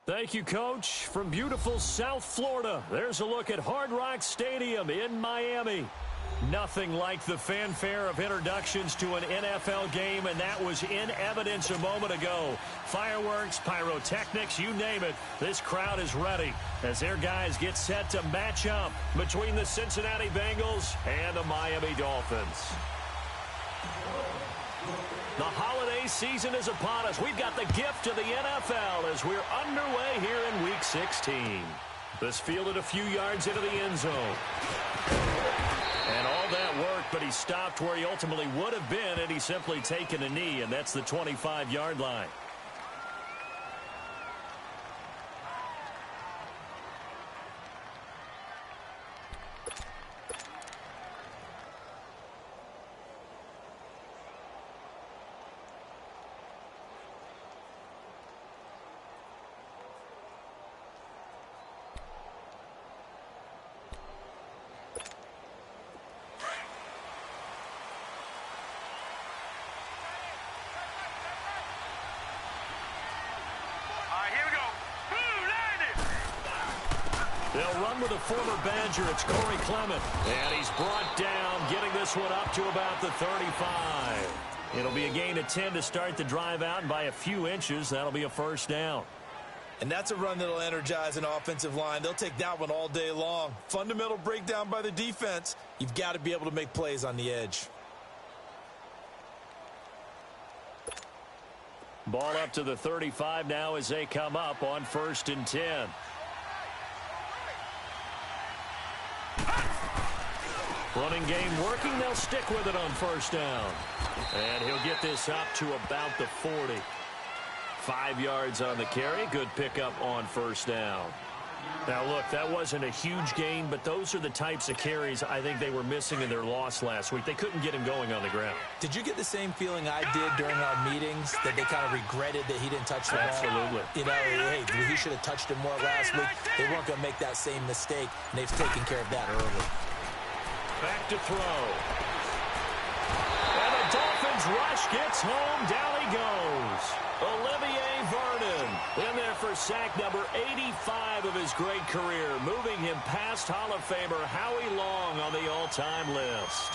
Thank you, Coach. From beautiful South Florida, there's a look at Hard Rock Stadium in Miami. Nothing like the fanfare of introductions to an NFL game, and that was in evidence a moment ago. Fireworks, pyrotechnics, you name it. This crowd is ready as their guys get set to match up between the Cincinnati Bengals and the Miami Dolphins. The holiday season is upon us. We've got the gift of the NFL as we're underway here in Week 16. This fielded a few yards into the end zone. And all that work, but he stopped where he ultimately would have been had he simply taken a knee, and that's the 25-yard line. They'll run with a former Badger. It's Corey Clement. And he's brought down, getting this one up to about the 35. It'll be a gain of 10 to start the drive out, and by a few inches, that'll be a first down. And that's a run that'll energize an offensive line. They'll take that one all day long. Fundamental breakdown by the defense. You've got to be able to make plays on the edge. Ball up to the 35 now as they come up on 1st and 10. Running game working. They'll stick with it on 1st down. And he'll get this up to about the 40. 5 yards on the carry. Good pickup on 1st down. Now, look, that wasn't a huge gain, but those are the types of carries I think they were missing in their loss last week. They couldn't get him going on the ground. Did you get the same feeling I did during our meetings, that they kind of regretted that he didn't touch the ball? Absolutely. You know, hey, he should have touched it more last week. They weren't going to make that same mistake, and they've taken care of that early. Back to throw. And the Dolphins rush gets home. Down he goes. Olivier Vernon in there for sack number 85 of his great career, moving him past Hall of Famer Howie Long on the all-time list.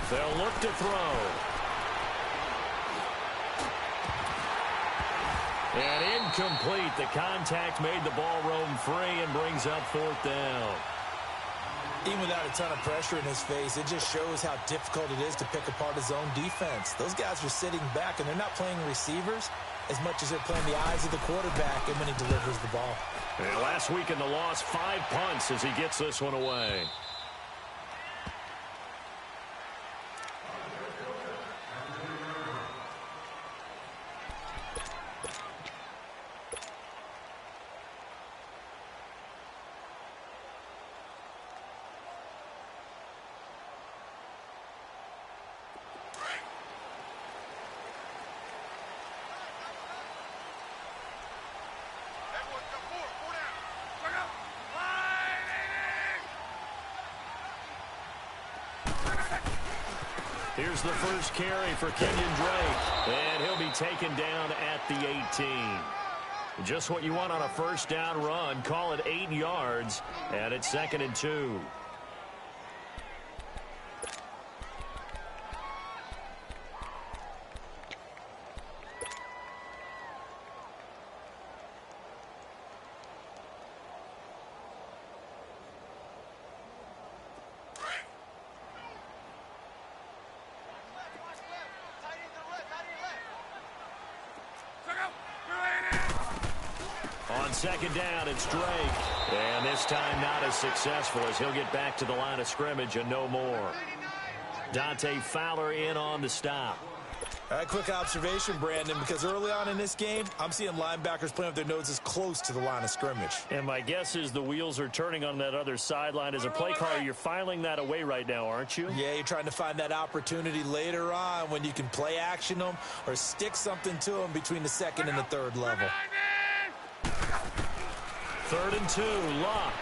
They'll look to throw. And incomplete. The contact made the ball roam free and brings up 4th down. Even without a ton of pressure in his face, it just shows how difficult it is to pick apart his own defense. Those guys are sitting back, and they're not playing receivers as much as they're playing the eyes of the quarterback and when he delivers the ball. And last week in the loss, 5 punts as he gets this one away. Here's the first carry for Kenyon Drake, and he'll be taken down at the 18. Just what you want on a 1st down run. Call it 8 yards, and it's 2nd and 2. On 2nd down, it's Drake. And this time not as successful as he'll get back to the line of scrimmage and no more. Dante Fowler in on the stop. A quick observation, Brandon, because early on in this game, I'm seeing linebackers playing with their noses close to the line of scrimmage. And my guess is the wheels are turning on that other sideline. As a play caller, you're filing that away right now, aren't you? Yeah, you're trying to find that opportunity later on when you can play action them or stick something to them between the second and the third level. 3rd and 2, Luck.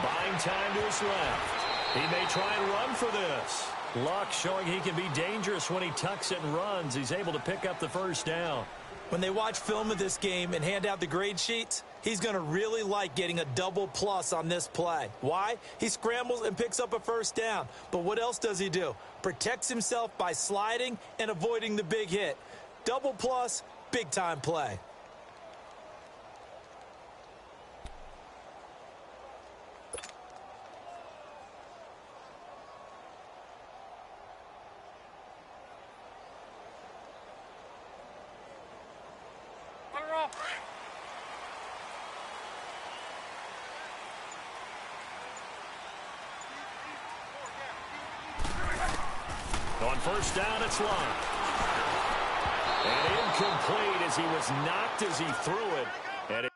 Buying time to his left. He may try and run for this. Luck showing he can be dangerous when he tucks it and runs. He's able to pick up the first down. When they watch film of this game and hand out the grade sheets, he's going to really like getting a double plus on this play. Why? He scrambles and picks up a first down. But what else does he do? Protects himself by sliding and avoiding the big hit. Double plus, big-time play. On first down, it's Luck. And incomplete as he was knocked as he threw it. And it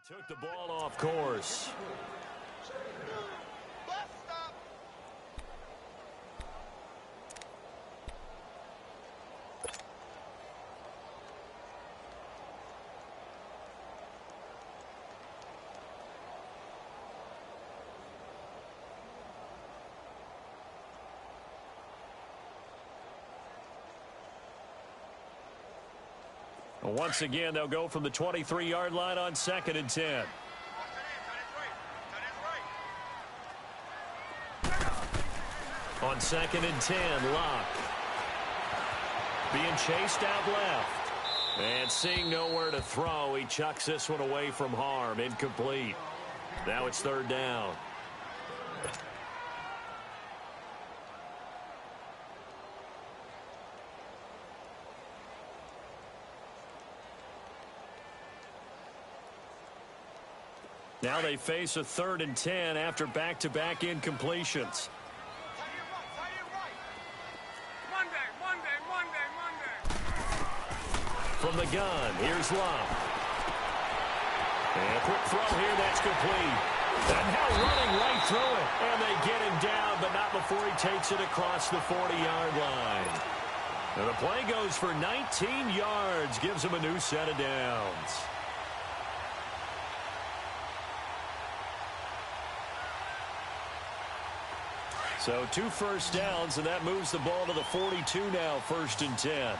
took the ball off course. Once again, they'll go from the 23-yard line on 2nd and 10. On 2nd and 10, Luck. Being chased out left. And seeing nowhere to throw, he chucks this one away from harm. Incomplete. Now it's 3rd down. Now they face a 3rd and 10 after back-to-back incompletions. From the gun, here's Luck. And a quick throw here, that's complete. And now running right through it. And they get him down, but not before he takes it across the 40-yard line. And the play goes for 19 yards, gives him a new set of downs. So 2 first downs, and that moves the ball to the 42 now, 1st and 10.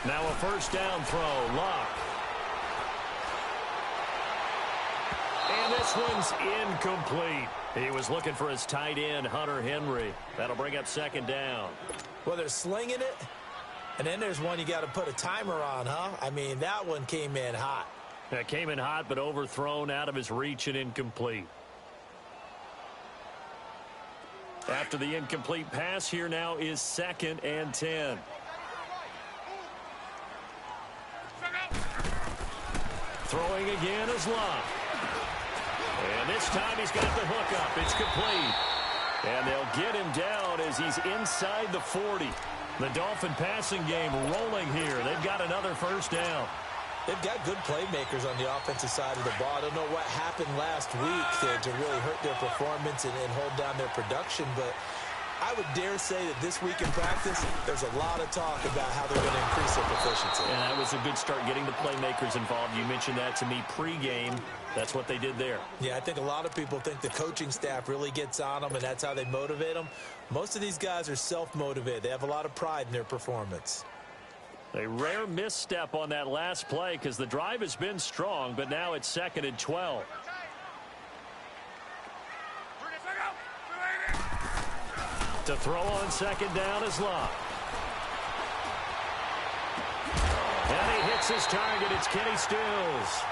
Now a first down throw, Luck. And this one's incomplete. He was looking for his tight end, Hunter Henry. That'll bring up second down. Well, they're slinging it, and then there's one you got to put a timer on, huh? I mean, that one came in hot. That came in hot, but overthrown, out of his reach, and incomplete. After the incomplete pass, here now is 2nd and 10. Throwing again is Love. And this time he's got the hook up. It's complete. And they'll get him down as he's inside the 40. The Dolphin passing game rolling here. They've got another first down. They've got good playmakers on the offensive side of the ball. I don't know what happened last week to really hurt their performance and hold down their production, but I would dare say that this week in practice, there's a lot of talk about how they're going to increase their proficiency. And that was a good start, getting the playmakers involved. You mentioned that to me pregame. That's what they did there. Yeah, I think a lot of people think the coaching staff really gets on them, and that's how they motivate them. Most of these guys are self-motivated. They have a lot of pride in their performance. A rare misstep on that last play because the drive has been strong, but now it's 2nd and 12. To throw on second down is Love. And he hits his target. It's Kenny Stills.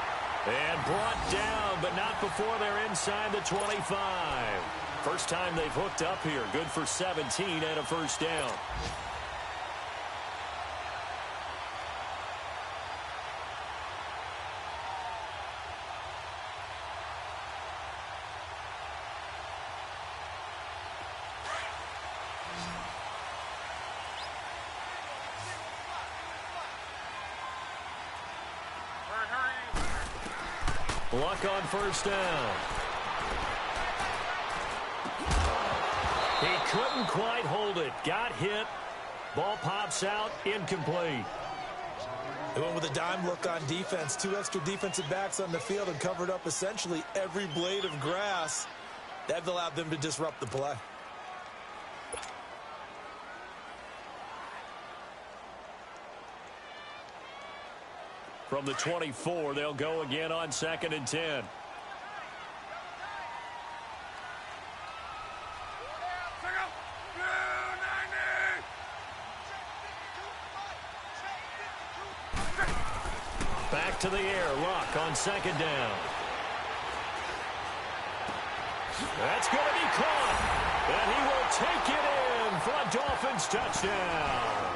And brought down, but not before they're inside the 25. First time they've hooked up here. Good for 17 and a first down. Luck on first down. He couldn't quite hold it. Got hit. Ball pops out. Incomplete. They went with a dime look on defense. 2 extra defensive backs on the field and covered up essentially every blade of grass. That allowed them to disrupt the play. From the 24, they'll go again on 2nd and 10. Back to the air. Luck on second down. That's going to be caught. And he will take it in for a Dolphins touchdown.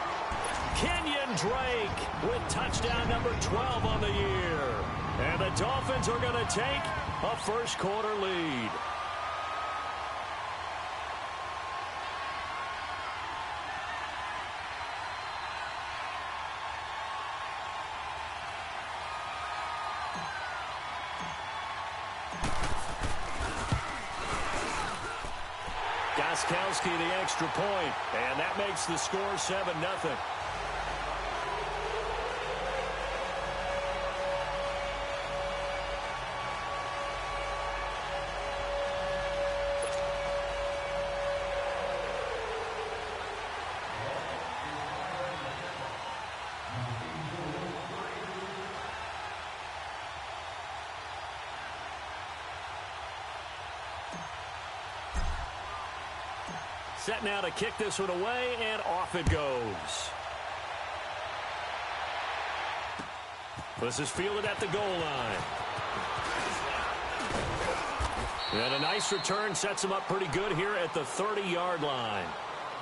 Kenyon Drake with touchdown number 12 on the year. And the Dolphins are going to take a first quarter lead. Gostkowski the extra point, and that makes the score 7-0. Set now to kick this one away, and off it goes. This is fielded at the goal line. And a nice return sets him up pretty good here at the 30-yard line.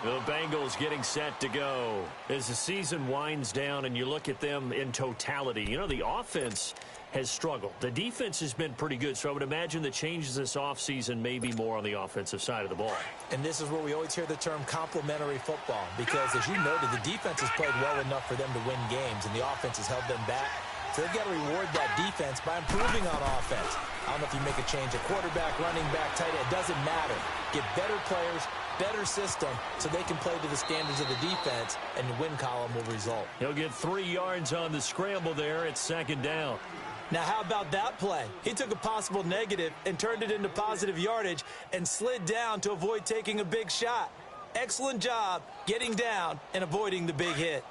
The Bengals getting set to go. As the season winds down and you look at them in totality, you know, the offense has struggled. The defense has been pretty good, so I would imagine the changes this offseason may be more on the offensive side of the ball. And this is where we always hear the term complementary football, because as you noted, the defense has played well enough for them to win games, and the offense has held them back. So they've got to reward that defense by improving on offense. I don't know if you make a change at quarterback, running back, tight end. It doesn't matter. Get better players, better system, so they can play to the standards of the defense, and the win column will result. He'll get 3 yards on the scramble there at second down. Now, how about that play? He took a possible negative and turned it into positive yardage and slid down to avoid taking a big shot. Excellent job getting down and avoiding the big hit.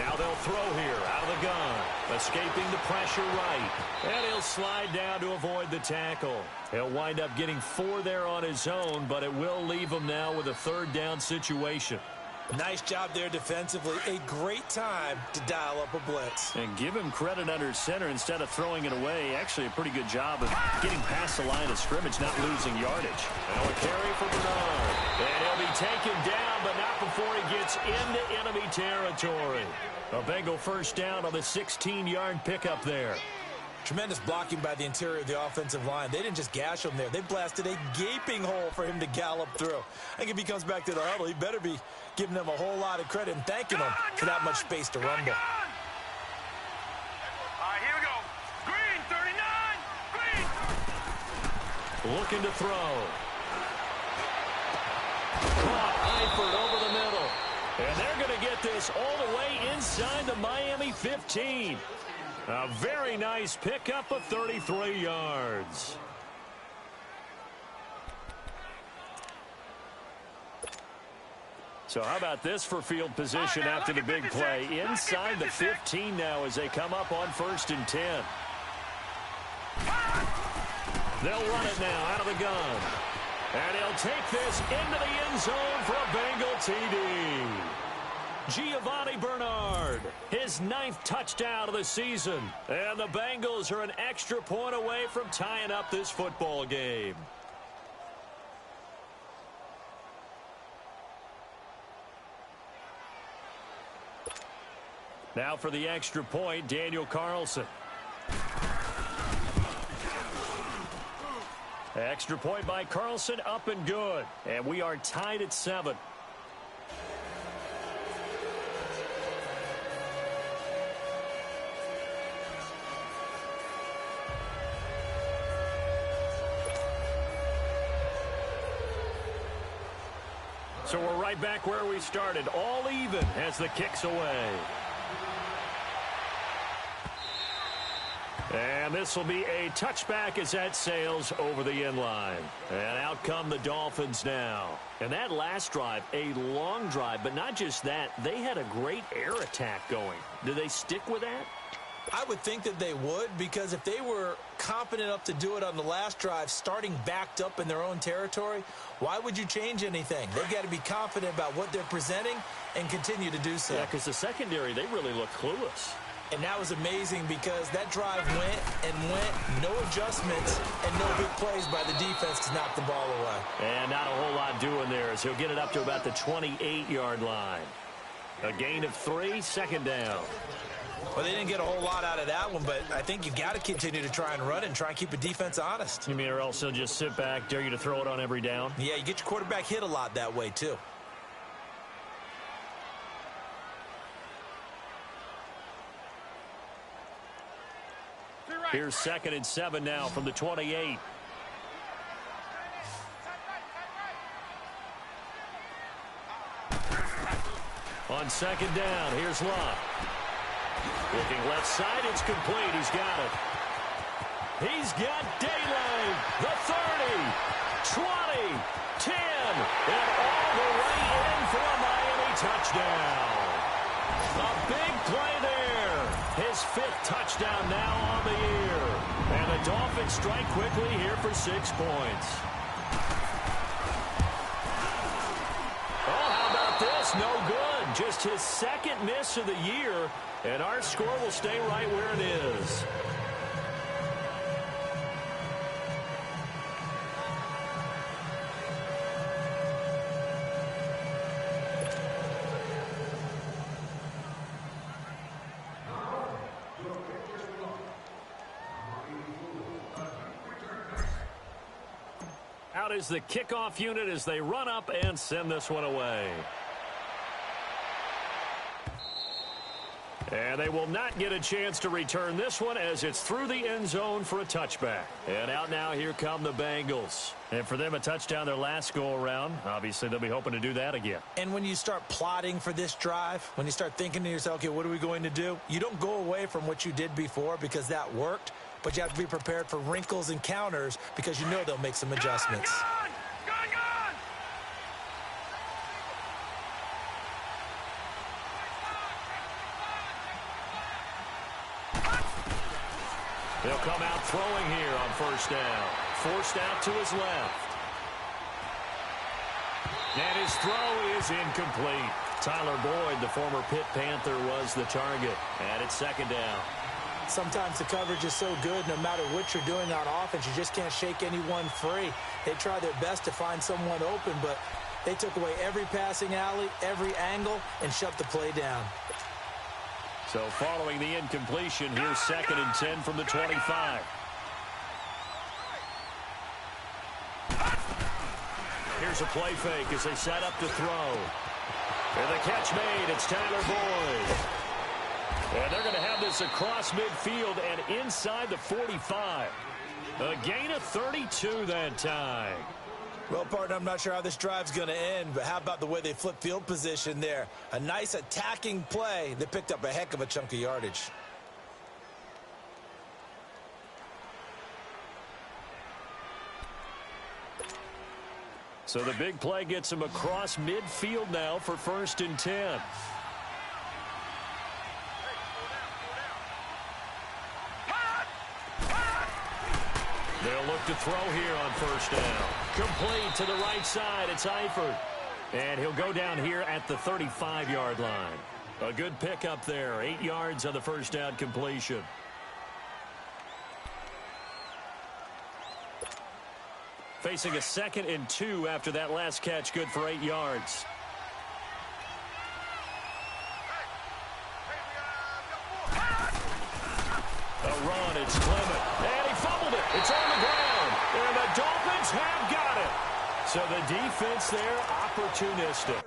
Now they'll throw here out of the gun. Escaping the pressure right. And he'll slide down to avoid the tackle. He'll wind up getting 4 there on his own, but it will leave him now with a 3rd down situation. Nice job there defensively. A great time to dial up a blitz. And give him credit under center instead of throwing it away. Actually, a pretty good job of getting past the line of scrimmage, not losing yardage. Now a carry for Bernard. And he'll be taken down, but not before he gets into enemy territory. A Bengal 1st down on the 16-yard pickup there. Tremendous blocking by the interior of the offensive line. They didn't just gash him there. They blasted a gaping hole for him to gallop through. I think if he comes back to the huddle, he better be giving them a whole lot of credit and thanking them for that much space to rumble. All right, here we go. Green, 39. Green. Looking to throw. Caught Eifert over the middle. And they're going to get this all the way inside the Miami 15. A very nice pickup of 33 yards. So how about this for field position after the big play? Inside the 15 now as they come up on 1st and 10. They'll run it now out of the gun. And he'll take this into the end zone for a Bengal TD. Giovanni Bernard, his 9th touchdown of the season. And the Bengals are an extra point away from tying up this football game. Now for the extra point, Daniel Carlson. Extra point by Carlson, up and good. And we are tied at 7. So we're right back where we started, all even as the kick's away. And this will be a touchback as that sails over the end line. And out come the Dolphins now. And that last drive, a long drive, but not just that, they had a great air attack going. Do they stick with that? I would think that they would, because if they were confident enough to do it on the last drive, starting backed up in their own territory, why would you change anything? They've got to be confident about what they're presenting and continue to do so. Yeah, because the secondary, they really look clueless. And that was amazing because that drive went and went, no adjustments and no big plays by the defense to knock the ball away. And not a whole lot doing there as he'll get it up to about the 28-yard line. A gain of 3, 2nd down. Well, they didn't get a whole lot out of that one, but I think you got to continue to try and run and try and keep the defense honest. You mean or else he'll just sit back, dare you to throw it on every down? Yeah, you get your quarterback hit a lot that way, too. Here's 2nd and 7 now from the 28. On 2nd down, here's Love. Looking left side, it's complete. He's got it. He's got daylight. The 30, 20, 10, and all the way in for a Miami touchdown. A big play there. His 5th touchdown now on the year. And the Dolphins strike quickly here for 6 points. Oh, how about this? No good. Just his 2nd miss of the year. And our score will stay right where it is. Out is the kickoff unit as they run up and send this one away. And they will not get a chance to return this one as it's through the end zone for a touchback. And out now, here come the Bengals. And for them, a touchdown their last go-around. Obviously, they'll be hoping to do that again. And when you start plotting for this drive, when you start thinking to yourself, okay, what are we going to do? You don't go away from what you did before because that worked, but you have to be prepared for wrinkles and counters because you know they'll make some adjustments. He'll come out throwing here on first down. Forced out to his left. And his throw is incomplete. Tyler Boyd, the former Pitt Panther, was the target. And it's second down. Sometimes the coverage is so good, no matter what you're doing on offense, you just can't shake anyone free. They try their best to find someone open, but they took away every passing alley, every angle, and shut the play down. So following the incompletion, here's 2nd and 10 from the 25. Here's a play fake as they set up to throw. And the catch made. It's Tyler Boyd. And they're going to have this across midfield and inside the 45. A gain of 32 that time. Well, partner, I'm not sure how this drive's going to end, but how about the way they flip field position there? A nice attacking play. They picked up a heck of a chunk of yardage. So the big play gets him across midfield now for 1st and 10. They'll look to throw here on first down. Complete to the right side. It's Eifert. And he'll go down here at the 35-yard line. A good pickup there. 8 yards on the first down completion. Facing a 2nd and 2 after that last catch. Good for 8 yards. A run. It's Clement. And he fumbled it. It's on the ground. And the Dolphins have got it. So the defense there, opportunistic.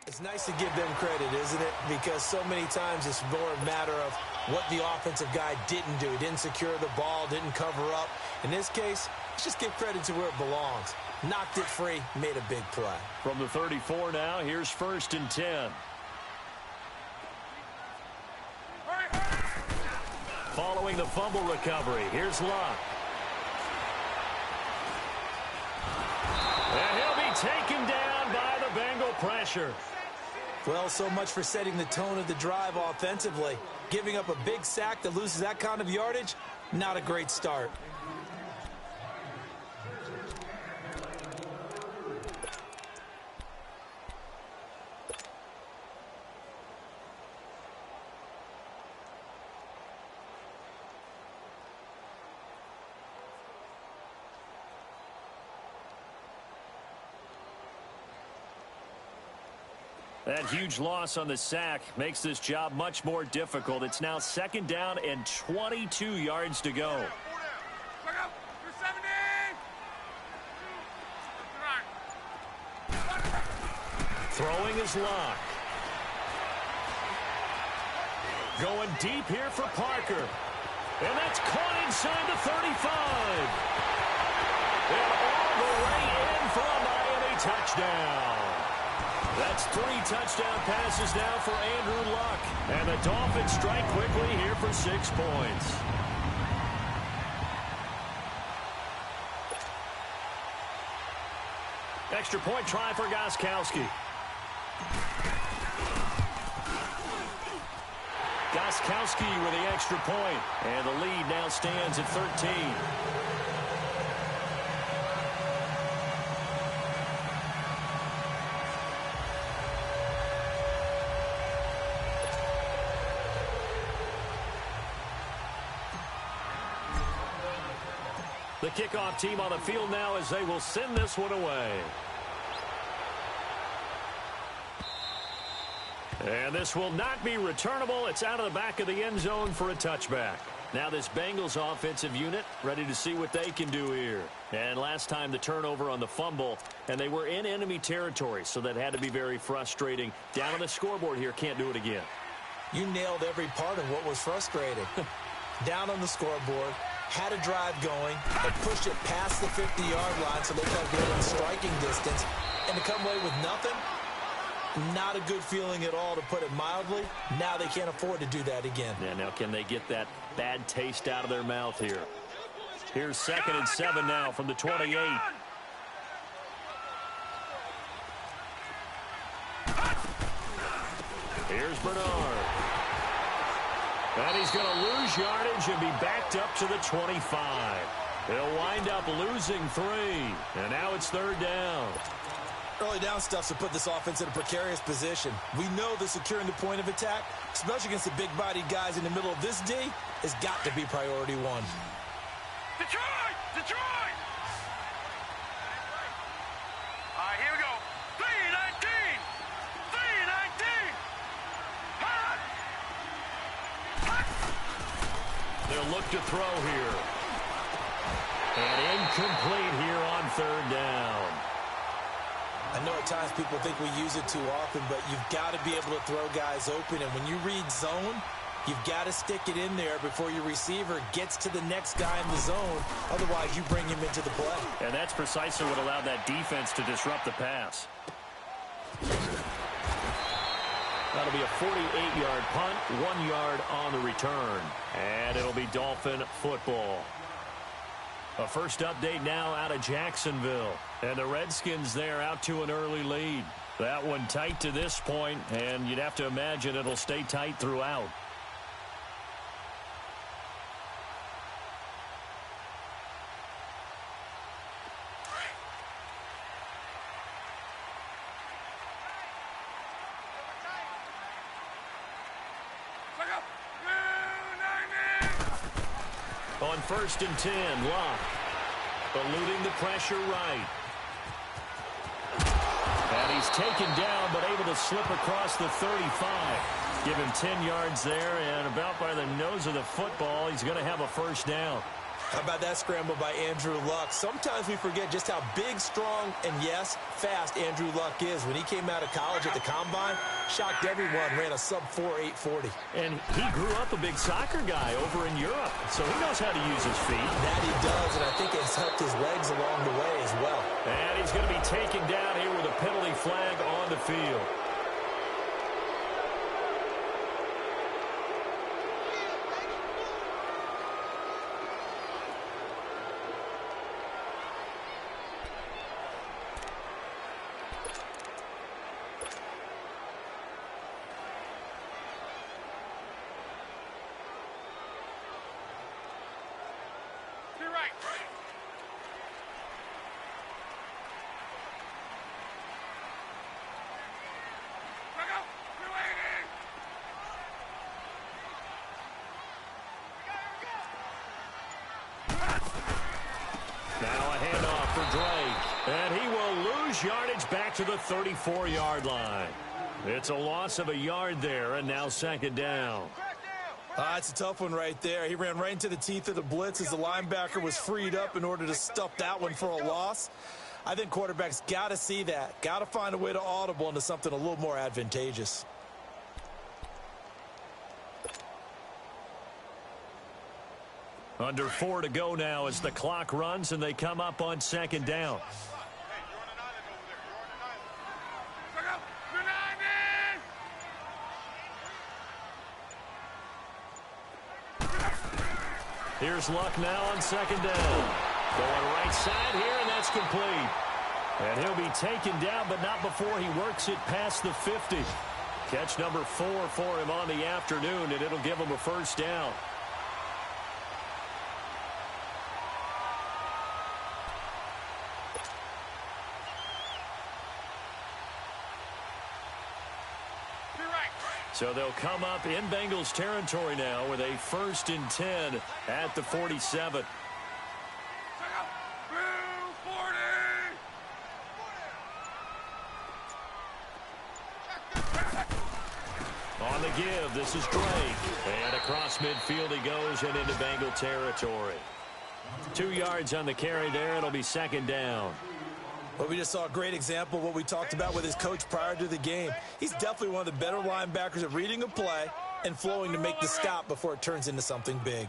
It's nice to give them credit, isn't it? Because so many times it's more a matter of what the offensive guy didn't do. He didn't secure the ball, didn't cover up. In this case, let's just give credit to where it belongs. Knocked it free, made a big play. From the 34 now, here's 1st and 10. Following the fumble recovery, here's Luck. And he'll be taken down by the Bengal pressure. Well, so much for setting the tone of the drive offensively. Giving up a big sack that loses that kind of yardage, not a great start. That huge loss on the sack makes this job much more difficult. It's now 2nd down and 22 yards to go. Throwing is Luck. Going deep here for Parker. And that's caught inside the 35. And all the way in for a Miami touchdown. That's 3 touchdown passes now for Andrew Luck. And the Dolphins strike quickly here for 6 points. Extra point try for Gostkowski. Gostkowski with the extra point. And the lead now stands at 13. The kickoff team on the field now as they will send this one away. And this will not be returnable. It's out of the back of the end zone for a touchback. Now this Bengals offensive unit ready to see what they can do here. And last time the turnover on the fumble, and they were in enemy territory, so that had to be very frustrating. Down on the scoreboard here, can't do it again. You nailed every part of what was frustrating. Down on the scoreboard, had a drive going, and pushed it past the 50-yard line so they felt they were in striking distance, and to come away with nothing, Not a good feeling at all, to put it mildly. Now they can't afford to do that again. Yeah, now can they get that bad taste out of their mouth here? Here's 2nd and 7 now from the 28. Here's Bernard. And he's going to lose yardage and be backed up to the 25. He'll wind up losing 3. And now it's 3rd down. Early down stuff's to put this offense in a precarious position. We know that securing the point of attack, especially against the big-bodied guys in the middle of this D, has got to be priority 1. Detroit! Detroit! All right, here we go. 3-19! 3-19! Hot! Hot! They'll look to throw here. And incomplete here on 3rd down. I know at times people think we use it too often, but you've got to be able to throw guys open. And when you read zone, you've got to stick it in there before your receiver gets to the next guy in the zone. Otherwise, you bring him into the play. And that's precisely what allowed that defense to disrupt the pass. That'll be a 48-yard punt, 1 yard on the return. And it'll be Dolphin football. A first update now out of Jacksonville. And the Redskins there out to an early lead. That one tight to this point, and you'd have to imagine it'll stay tight throughout. On 1st and 10, Locke eluding the pressure right. And he's taken down, but able to slip across the 35. Give him 10 yards there, and about by the nose of the football, he's going to have a first down. How about that scramble by Andrew Luck? Sometimes we forget just how big, strong, and, yes, fast Andrew Luck is. When he came out of college at the Combine, shocked everyone, ran a sub-4 840. And he grew up a big soccer guy over in Europe, so he knows how to use his feet. That he does, and I think it's helped his legs along the way as well. And he's going to be taken down here with a penalty flag on the field. And he will lose yardage back to the 34-yard line. It's a loss of a yard there, and now 2nd down. It's a tough one right there. He ran right into the teeth of the blitz as the linebacker was freed up in order to stuff that one for a loss. I think quarterbacks got to see that. Got to find a way to audible into something a little more advantageous. Under 4 to go now as the clock runs and they come up on 2nd down. Here's Luck now on 2nd down. Going right side here, and that's complete. And he'll be taken down, but not before he works it past the 50. Catch number 4 for him on the afternoon, and it'll give him a first down. So they'll come up in Bengals territory now with a 1st and 10 at the 47. On the give, this is Drake. And across midfield he goes and into Bengal territory. 2 yards on the carry there. It'll be 2nd down. Well, we just saw a great example of what we talked about with his coach prior to the game. He's definitely one of the better linebackers at reading a play and flowing to make the stop before it turns into something big.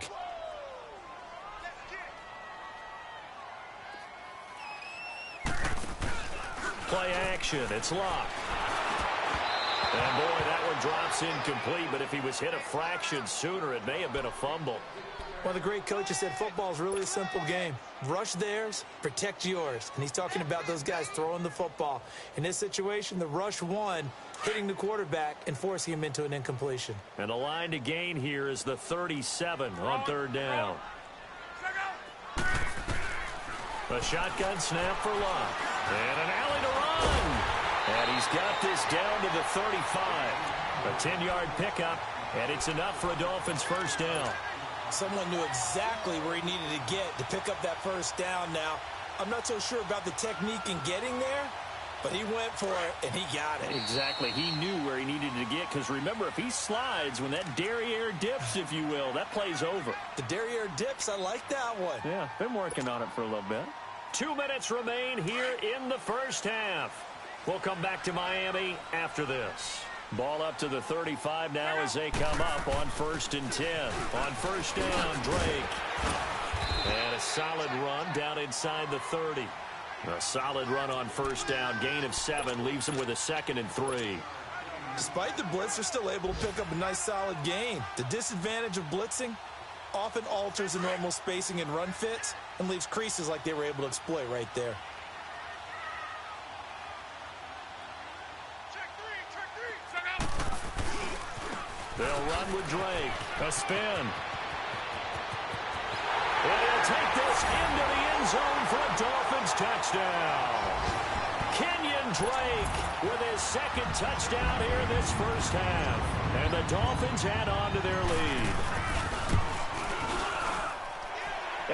Play action. It's Locke. And boy, that one drops incomplete, but if he was hit a fraction sooner, it may have been a fumble. One of the great coaches said football is really a simple game. Rush theirs, protect yours. And he's talking about those guys throwing the football. In this situation, the rush won, hitting the quarterback and forcing him into an incompletion. And the line to gain here is the 37 on third down. A shotgun snap for Locke. And an alley to run. And he's got this down to the 35. A 10-yard pickup, and it's enough for a Dolphins first down. Someone knew exactly where he needed to get to pick up that first down now. I'm not so sure about the technique in getting there, but he went for it, and he got it. Exactly. He knew where he needed to get, because remember, if he slides, when that derriere dips, if you will, that play's over. The derriere dips, I like that one. Yeah, been working on it for a little bit. 2 minutes remain here in the first half. We'll come back to Miami after this. Ball up to the 35 now as they come up on 1st and 10. On first down, Drake. And a solid run down inside the 30. A solid run on first down. Gain of 7 leaves him with a 2nd and 3. Despite the blitz, they're still able to pick up a nice solid gain. The disadvantage of blitzing often alters the normal spacing and run fits and leaves creases like they were able to exploit right there. They'll run with Drake. A spin. And he'll take this into the end zone for a Dolphins touchdown. Kenyon Drake with his 2nd touchdown here in this first half. And the Dolphins add on to their lead.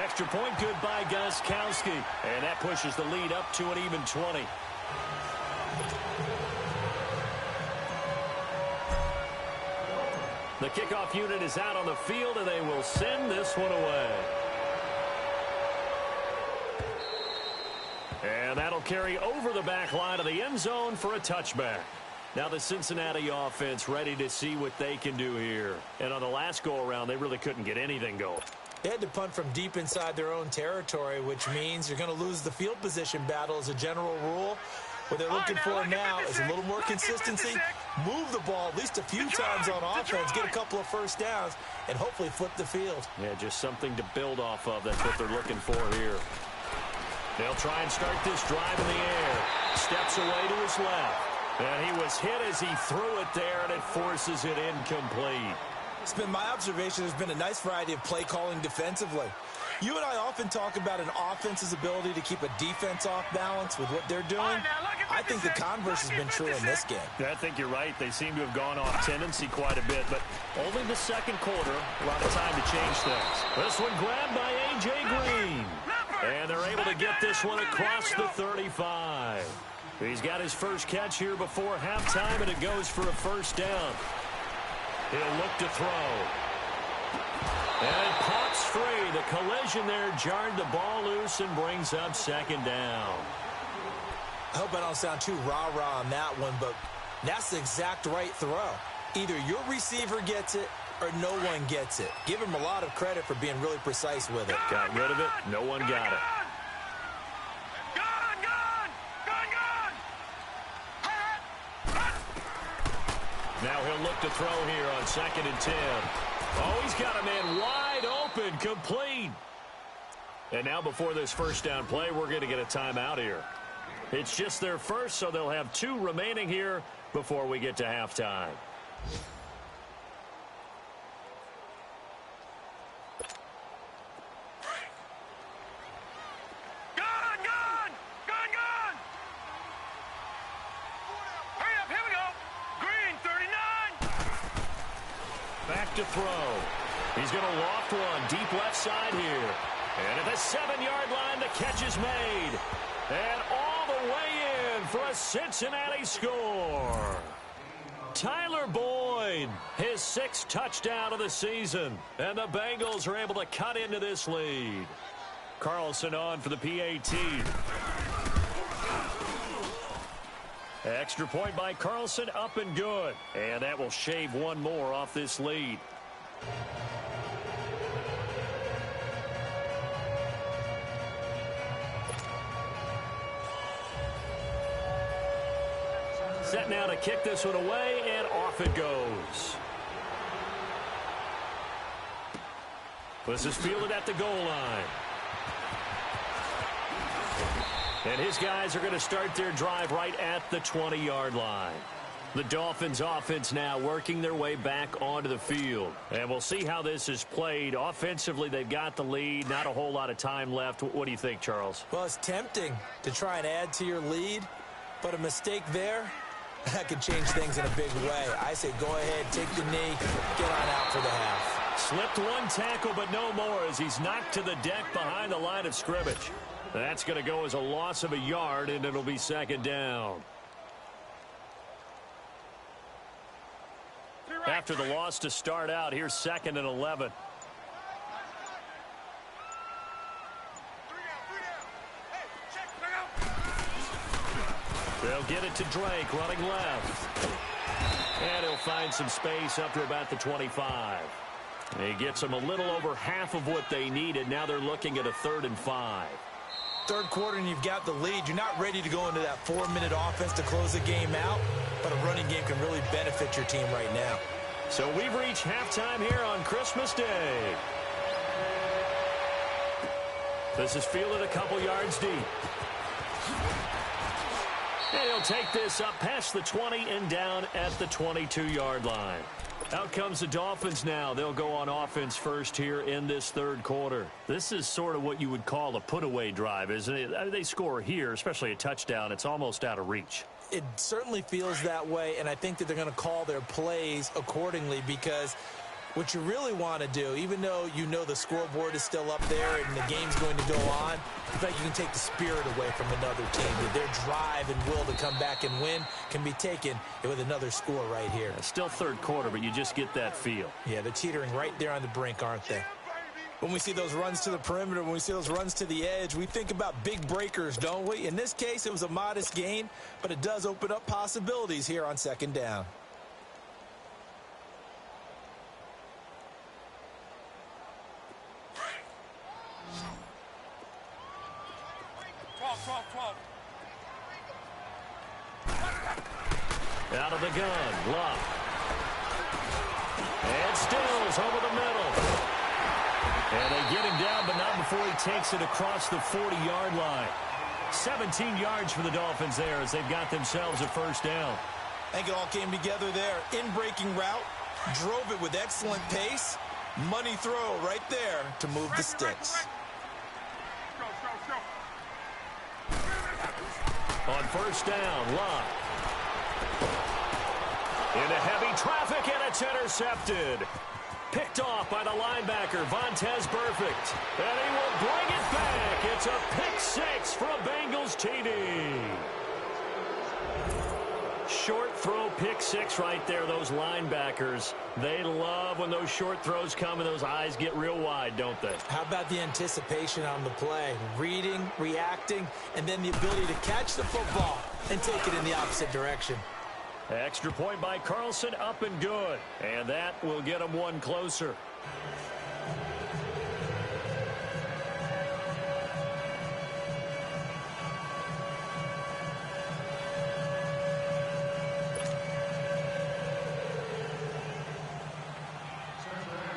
Extra point good by Gostkowski. And that pushes the lead up to an even 20. The kickoff unit is out on the field, and they will send this one away. And that'll carry over the back line of the end zone for a touchback. Now the Cincinnati offense ready to see what they can do here. And on the last go-around, they really couldn't get anything going. They had to punt from deep inside their own territory, which means you're going to lose the field position battle as a general rule. What they're looking for now is a little more consistency, move the ball at least a few times on offense, get a couple of first downs, and hopefully flip the field. Yeah, just something to build off of. That's what they're looking for here. They'll try and start this drive in the air. Steps away to his left. And he was hit as he threw it there, and it forces it incomplete. It's been my observation there's been a nice variety of play calling defensively. You and I often talk about an offense's ability to keep a defense off balance with what they're doing. I think the converse has been true in this game. I think you're right. They seem to have gone off tendency quite a bit, but only the second quarter. A lot of time to change things. This one grabbed by A.J. Green. And they're able to get this one across the 35. He's got his first catch here before halftime, and it goes for a first down. He'll look to throw. And it pops free. The collision there jarred the ball loose and brings up 2nd down. I hope I don't sound too rah-rah on that one, but that's the exact right throw. Either your receiver gets it or no one gets it. Give him a lot of credit for being really precise with it. Got rid of it. No one got it. Now he'll look to throw here on 2nd and 10. Oh, he's got a man wide open, complete. And now before this first down play, we're going to get a timeout here. It's just their first, so they'll have 2 remaining here before we get to halftime. Back to throw. He's going to loft one deep left side here. And at the 7-yard line, the catch is made. And all the way in for a Cincinnati score. Tyler Boyd, his 6th touchdown of the season. And the Bengals are able to cut into this lead. Carlson on for the PAT. Extra point by Carlson, up and good. And that will shave one more off this lead. set now to kick this one away, and off it goes. This is fielded at the goal line. And his guys are going to start their drive right at the 20-yard line. The Dolphins offense now working their way back onto the field. And we'll see how this is played. Offensively, they've got the lead. Not a whole lot of time left. What do you think, Charles? Well, it's tempting to try and add to your lead, but a mistake there, that could change things in a big way. I say go ahead, take the knee, get on out for the half. Slipped one tackle, but no more as he's knocked to the deck behind the line of scrimmage. That's going to go as a loss of a yard, and it'll be second down. After the loss to start out, here's 2nd and 11. They'll get it to Drake, running left. And he'll find some space up to about the 25. He gets them a little over half of what they needed. Now they're looking at a 3rd and 5. Third quarter and you've got the lead. You're not ready to go into that 4-minute offense to close the game out, but a running game can really benefit your team right now. So we've reached halftime here on Christmas Day. This is fielded a couple yards deep. And he'll take this up past the 20 and down at the 22-yard line. Out comes the Dolphins now. They'll go on offense first here in this third quarter. This is sort of what you would call a put-away drive, isn't it? I mean, they score here, especially a touchdown. It's almost out of reach. It certainly feels that way, and I think that they're going to call their plays accordingly because what you really want to do, even though you know the scoreboard is still up there and the game's going to go on, in fact, you can take the spirit away from another team. Their drive and will to come back and win can be taken with another score right here. Still third quarter, but you just get that feel. Yeah, they're teetering right there on the brink, aren't they? When we see those runs to the perimeter, when we see those runs to the edge, we think about big breakers, don't we? In this case, it was a modest gain, but it does open up possibilities here on 2nd down. Out of the gun, Luck. And Stills over the middle. And they get him down, but not before he takes it across the 40-yard line. 17 yards for the Dolphins there as they've got themselves a first down. I think it all came together there. In-breaking route, drove it with excellent pace. Money throw right there to move the sticks. On first down, Luck. Into heavy traffic, and it's intercepted. Picked off by the linebacker, Vontaze Burfict. And he will bring it back. It's a pick six for a Bengals TD. Short throw pick six right there, those linebackers. They love when those short throws come and those eyes get real wide, don't they? How about the anticipation on the play? Reading, reacting, and then the ability to catch the football and take it in the opposite direction. Extra point by Carlson, up and good. And that will get them one closer.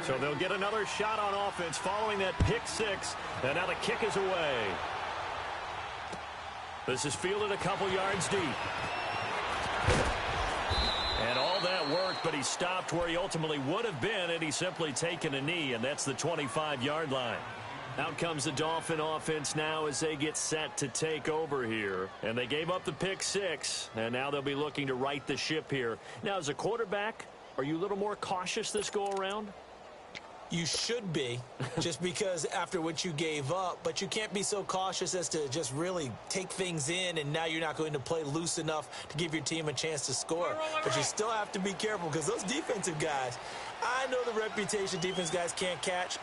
So they'll get another shot on offense following that pick six. And now the kick is away. This is fielded a couple yards deep. And all that worked, but he stopped where he ultimately would have been, and he's simply taken a knee, and that's the 25-yard line. Out comes the Dolphin offense now as they get set to take over here. And they gave up the pick six, and now they'll be looking to right the ship here. Now, as a quarterback, are you a little more cautious this go-around? You should be, just because after what you gave up, but you can't be so cautious as to just really take things in, and now you're not going to play loose enough to give your team a chance to score. But you still have to be careful because those defensive guys, I know the reputation defense guys can't catch.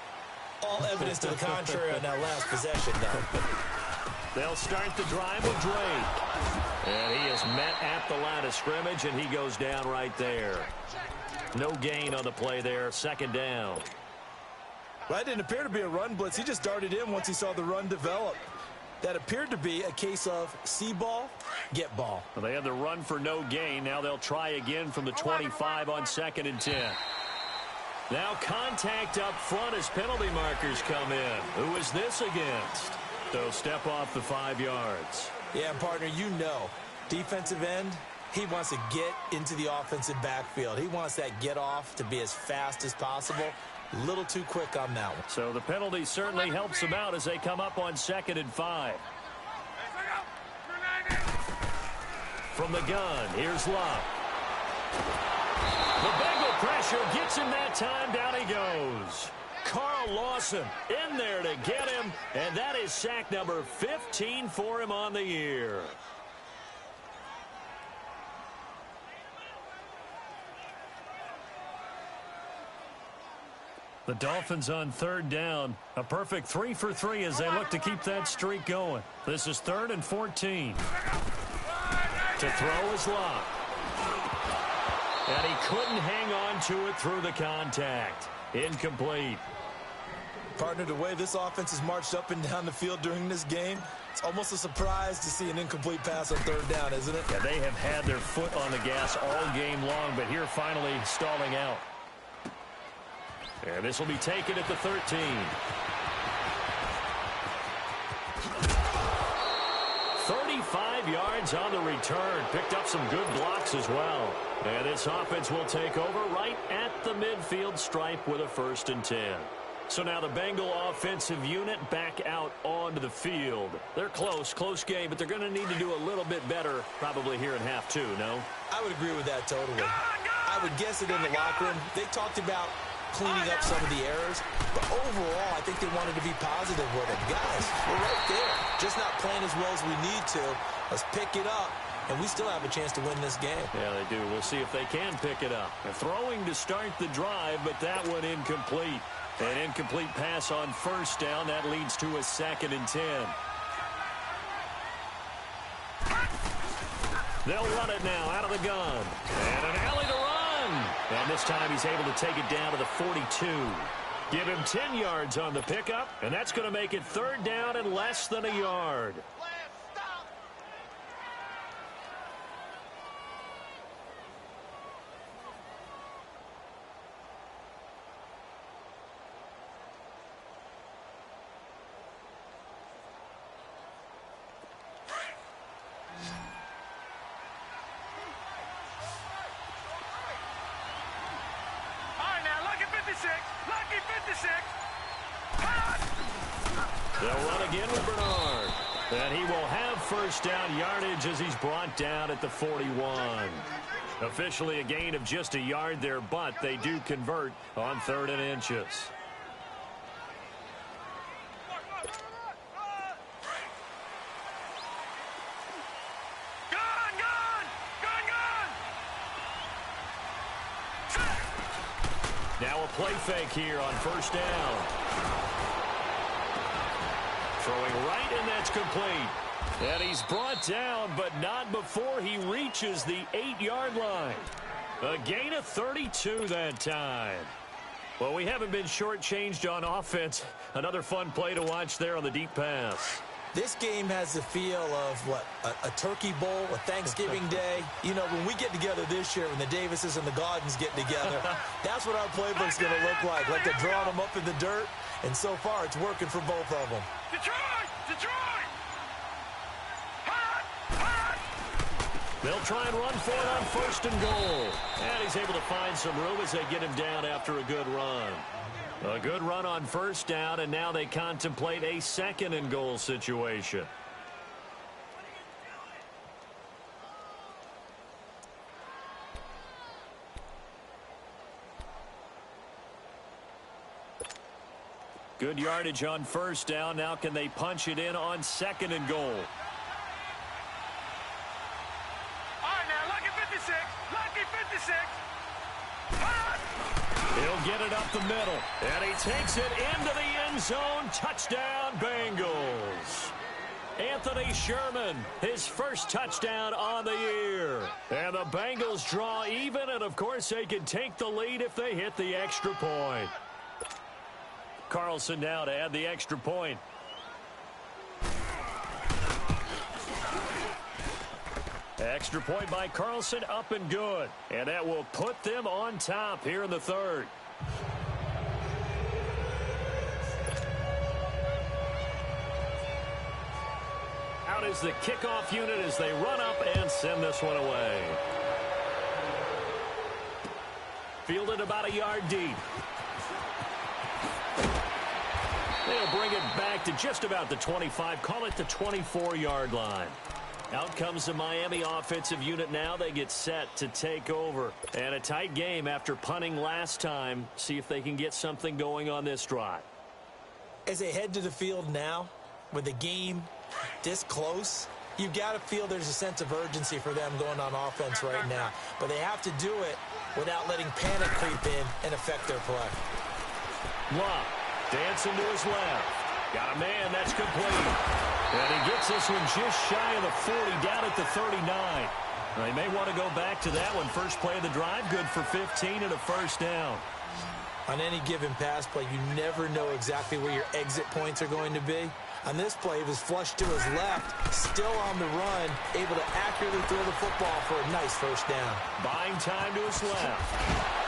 All evidence to the contrary on that last possession, though. They'll start the drive with Drake. And he is met at the line of scrimmage, and he goes down right there. No gain on the play there, second down. Well, that didn't appear to be a run blitz. He just darted in once he saw the run develop. That appeared to be a case of see ball, get ball. Well, they had the run for no gain. Now they'll try again from the 25 on 2nd and 10. Now contact up front as penalty markers come in. Who is this against? They'll step off the 5 yards. Yeah, partner, you know, defensive end, he wants to get into the offensive backfield. He wants that get off to be as fast as possible. A little too quick on that one. So the penalty certainly helps them out as they come up on 2nd and 5. From the gun, here's Love. The Bengal pressure gets him that time. Down he goes. Carl Lawson in there to get him, and that is sack number 15 for him on the year. The Dolphins on 3rd down. A perfect 3 for 3 as they look to keep that streak going. This is 3rd and 14. To throw is Love. And he couldn't hang on to it through the contact. Incomplete. Partner, the way this offense has marched up and down the field during this game, it's almost a surprise to see an incomplete pass on 3rd down, isn't it? Yeah, they have had their foot on the gas all game long, but here finally stalling out. And this will be taken at the 13. 35 yards on the return. Picked up some good blocks as well. And this offense will take over right at the midfield stripe with a 1st and 10. So now the Bengal offensive unit back out onto the field. They're close game, but they're going to need to do a little bit better probably here in half 2, no? I would agree with that totally. I would guess it in the locker room. They talked about cleaning up some of the errors, but overall, I think they wanted to be positive with it. Guys, we're right there. Just not playing as well as we need to. Let's pick it up, and we still have a chance to win this game. Yeah, they do. We'll see if they can pick it up. They're throwing to start the drive, but that one incomplete. An incomplete pass on 1st down. That leads to a 2nd and 10. They'll run it now out of the gun. And an alley to run. And this time he's able to take it down to the 42. Give him 10 yards on the pickup, and that's going to make it 3rd down and less than a yard. Lucky 56. They'll run again with Bernard. And he will have 1st down yardage as he's brought down at the 41. Officially a gain of just a yard there, but they do convert on 3rd and inches. Now a play fake here on 1st down. Throwing right, and that's complete. And he's brought down, but not before he reaches the 8-yard line. A gain of 32 that time. Well, we haven't been shortchanged on offense. Another fun play to watch there on the deep pass. This game has the feel of, what, a turkey bowl, a Thanksgiving day. You know, when we get together this year, when the Davises and the Gaudens get together, that's what our playbook's going to look like they're drawing them up in the dirt, and so far it's working for both of them. Detroit! Detroit! They'll try and run for it on 1st and goal. And he's able to find some room as they get him down after a good run. A good run on 1st down, and now they contemplate a 2nd and goal situation. Good yardage on 1st down. Now can they punch it in on 2nd and goal? All right, now, lucky 56. Lucky 56. He'll get it up the middle, and he takes it into the end zone. Touchdown, Bengals. Anthony Sherman, his 1st touchdown on the year. And the Bengals draw even, and of course they can take the lead if they hit the extra point. Carlson now to add the extra point. Extra point by Carlson, up and good. And that will put them on top here in the third. Out is the kickoff unit as they run up and send this one away. Fielded about a yard deep. They'll bring it back to just about the 25, call it the 24-yard line. Out comes the Miami offensive unit now. They get set to take over. And a tight game after punting last time. See if they can get something going on this drive. As they head to the field now, with the game this close, you've got to feel there's a sense of urgency for them going on offense right now. But they have to do it without letting panic creep in and affect their play. Love dancing to his left. Got a man, that's complete. And he gets this one just shy of the 40, down at the 39. They may want to go back to that one. First play of the drive, good for 15 and a first down. On any given pass play, you never know exactly where your exit points are going to be. On this play, he was flushed to his left, still on the run, able to accurately throw the football for a nice first down. Buying time to his left.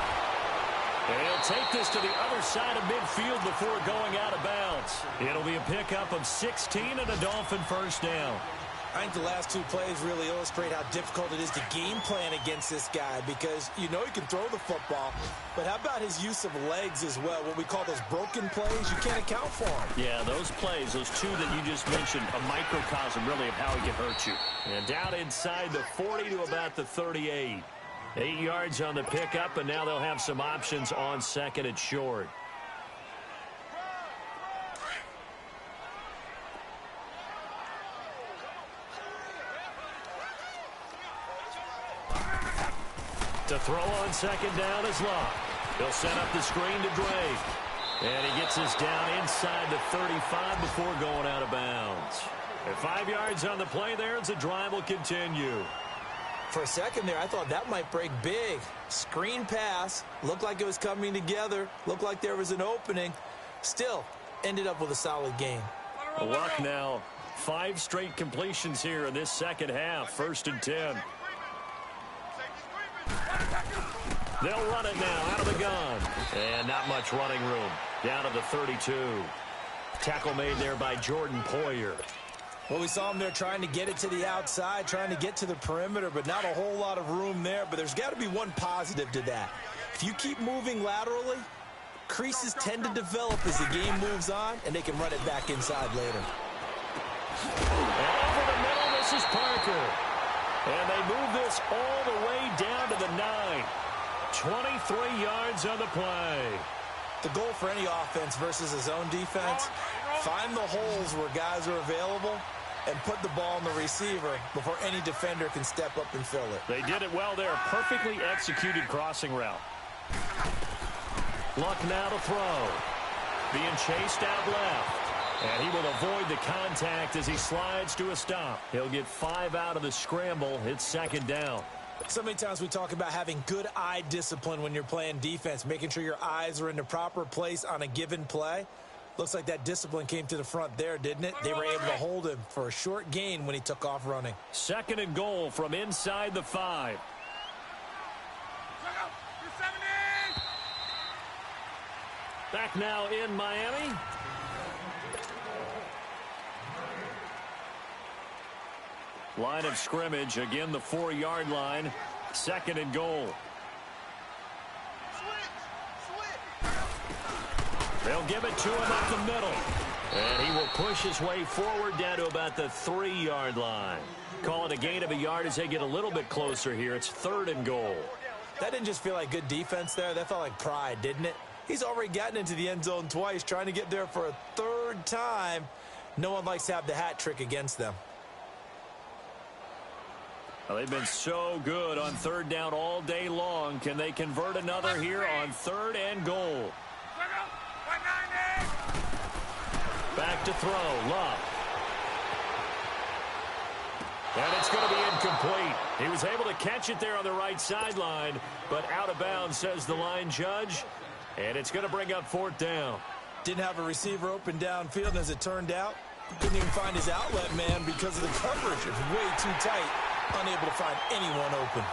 And he'll take this to the other side of midfield before going out of bounds. It'll be a pickup of 16 and a Dolphin first down. I think the last two plays really illustrate how difficult it is to game plan against this guy because you know he can throw the football, but how about his use of legs as well? What we call those broken plays, you can't account for them. Yeah, those plays, those two that you just mentioned, a microcosm really of how he can hurt you. And down inside the 40 to about the 38. 8 yards on the pickup, and now they'll have some options on second and short. To throw on second down is Locke. He'll set up the screen to Drake. And he gets this down inside the 35 before going out of bounds. And 5 yards on the play there as the drive will continue. For a second there, I thought that might break big. Screen pass. Looked like it was coming together. Looked like there was an opening. Still, ended up with a solid game. Luck now. 5 straight completions here in this second half. 1st and 10. They'll run it now out of the gun. And not much running room. Down to the 32. Tackle made there by Jordan Poyer. Well, we saw him there trying to get it to the outside, trying to get to the perimeter, but not a whole lot of room there. But there's got to be one positive to that. If you keep moving laterally, creases tend to develop as the game moves on, and they can run it back inside later. And over the middle, this is Parker. And they move this all the way down to the 9. 23 yards on the play. The goal for any offense versus a zone defense, find the holes where guys are available and put the ball on the receiver before any defender can step up and fill it. They did it well there. Perfectly executed crossing route. Luck now to throw. Being chased out left. And he will avoid the contact as he slides to a stop. He'll get 5 out of the scramble. It's second down. So many times we talk about having good eye discipline when you're playing defense, making sure your eyes are in the proper place on a given play. Looks like that discipline came to the front there, didn't it? They were able to hold him for a short gain when he took off running. 2nd and goal from inside the 5. Back now in Miami. Line of scrimmage, again the 4-yard line. 2nd and goal. They'll give it to him up the middle. And he will push his way forward down to about the 3-yard line. Call it a gain of a yard as they get a little bit closer here. It's 3rd and goal. That didn't just feel like good defense there. That felt like pride, didn't it? He's already gotten into the end zone twice, trying to get there for a 3rd time. No one likes to have the hat trick against them. Well, they've been so good on 3rd down all day long. Can they convert another here on 3rd and goal? Back to throw. Love. And it's going to be incomplete. He was able to catch it there on the right sideline, but out of bounds, says the line judge. And it's going to bring up 4th down. Didn't have a receiver open downfield, and as it turned out, couldn't even find his outlet man because of the coverage. It was way too tight. unable to find anyone open.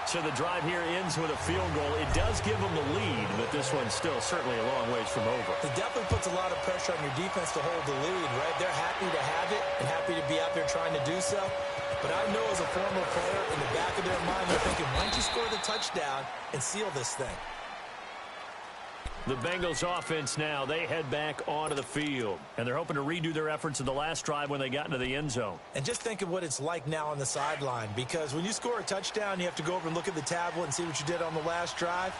So the drive here ends with a field goal. It does give them the lead, but this one's still certainly a long ways from over. It definitely puts a lot of pressure on your defense to hold the lead, right? They're happy to have it and happy to be out there trying to do so. But I know as a former player, in the back of their mind, they're thinking, why don't you score the touchdown and seal this thing? The Bengals offense now, they head back onto the field. And they're hoping to redo their efforts in the last drive when they got into the end zone. And just think of what it's like now on the sideline. Because when you score a touchdown, you have to go over and look at the tablet and see what you did on the last drive.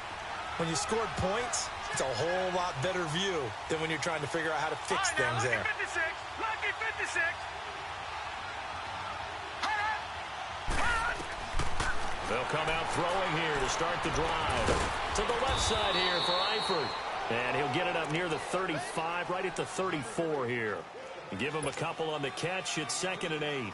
When you scored points, it's a whole lot better view than when you're trying to figure out how to fix things there. Lucky 56. Lucky 56. They'll come out throwing here to start the drive. To the left side here for Eifert. And he'll get it up near the 35, right at the 34 here. Give him a couple on the catch. It's 2nd and 8.